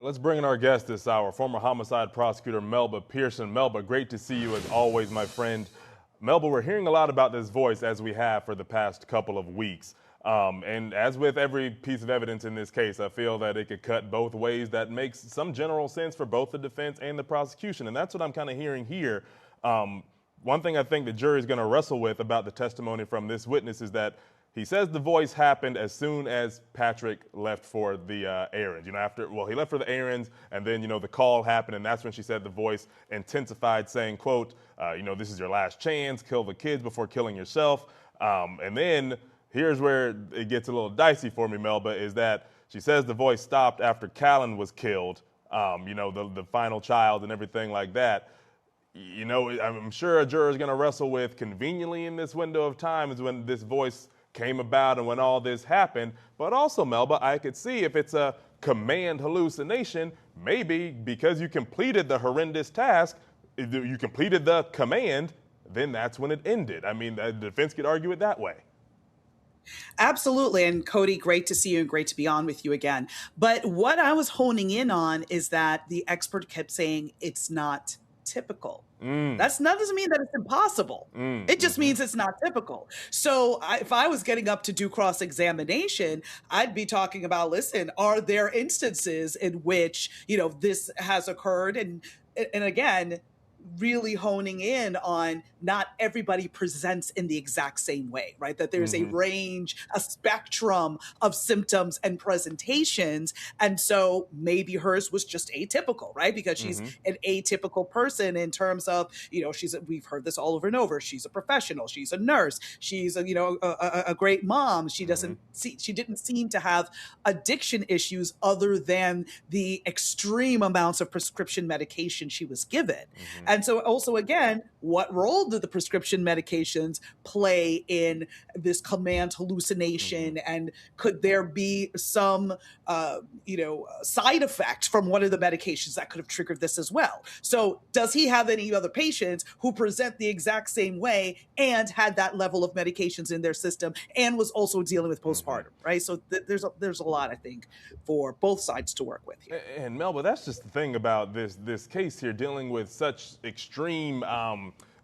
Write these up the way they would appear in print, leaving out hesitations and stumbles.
Let's bring in our guest this hour, former homicide prosecutor Melba Pearson. Melba, great to see you as always, my friend. Melba, we're hearing a lot about this voice as we have for the past couple of weeks. And as with every piece of evidence in this case, I feel that it could cut both ways. That makes some general sense for both the defense and the prosecution. And that's what I'm kind of hearing here. One thing I think the jury is going to wrestle with about the testimony from this witness is that he says the voice happened as soon as Patrick left for the errands. He left for the errands, and then, the call happened, and that's when she said the voice intensified, saying, quote, this is your last chance, kill the kids before killing yourself. And then here's where it gets a little dicey for me, Melba, is that she says the voice stopped after Callan was killed, the final child and everything like that. I'm sure a juror is going to wrestle with conveniently in this window of time is when this voice came about and when all this happened. But also, Melba, I could see if it's a command hallucination, maybe because you completed the horrendous task, you completed the command, then that's when it ended. I mean, the defense could argue it that way. Absolutely. And Cody, great to see you and great to be on with you again. But what I was honing in on is that the expert kept saying it's not typical. That doesn't mean that it's impossible. It just means it's not typical. So if I was getting up to do cross-examination, I'd be talking about, listen, are there instances in which, this has occurred? And again, really honing in on not everybody presents in the exact same way, right? That there's a range, a spectrum of symptoms and presentations. And so maybe hers was just atypical, right? Because she's an atypical person in terms of, we've heard this all over and over. She's a professional. She's a nurse. She's a great mom. She didn't seem to have addiction issues other than the extreme amounts of prescription medication she was given. And so also, again, what role do the prescription medications play in this command hallucination? And could there be some, side effect from one of the medications that could have triggered this as well? So does he have any other patients who present the exact same way and had that level of medications in their system and was also dealing with postpartum, right? So there's a lot, I think, for both sides to work with here. And Melba, that's just the thing about this case here, dealing with such extreme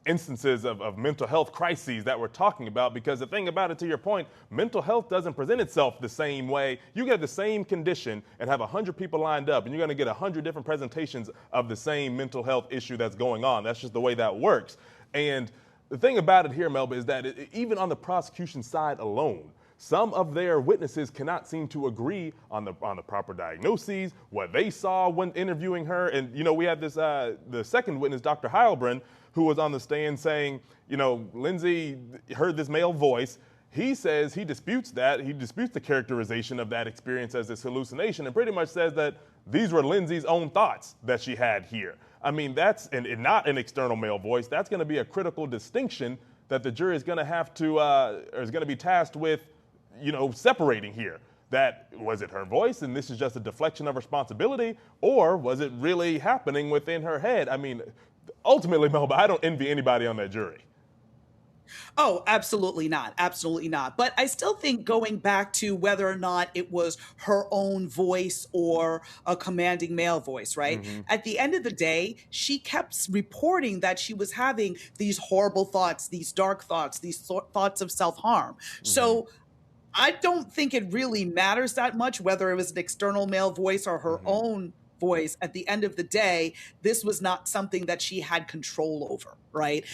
instances of mental health crises that we're talking about, because the thing about it, to your point, mental health doesn't present itself the same way. You get the same condition and have 100 people lined up, and you're going to get 100 different presentations of the same mental health issue that's going on. That's just the way that works. And the thing about it here, Melba, is that even on the prosecution side alone, some of their witnesses cannot seem to agree on the proper diagnoses, what they saw when interviewing her. And, we had this, the second witness, Dr. Heilbrunn, who was on the stand saying, Lindsay heard this male voice. He says he disputes that. He disputes the characterization of that experience as this hallucination and pretty much says that these were Lindsay's own thoughts that she had here. I mean, that's not an external male voice. That's going to be a critical distinction that the jury is going to have to, or is going to be tasked with, separating here. That was it her voice and this is just a deflection of responsibility, or was it really happening within her head? I mean, ultimately, Melba, I don't envy anybody on that jury. Oh, absolutely not. Absolutely not. But I still think going back to whether or not it was her own voice or a commanding male voice, right? At the end of the day, she kept reporting that she was having these horrible thoughts, these dark thoughts, these thoughts of self-harm. So I don't think it really matters that much whether it was an external male voice or her own voice. At the end of the day, this was not something that she had control over, right?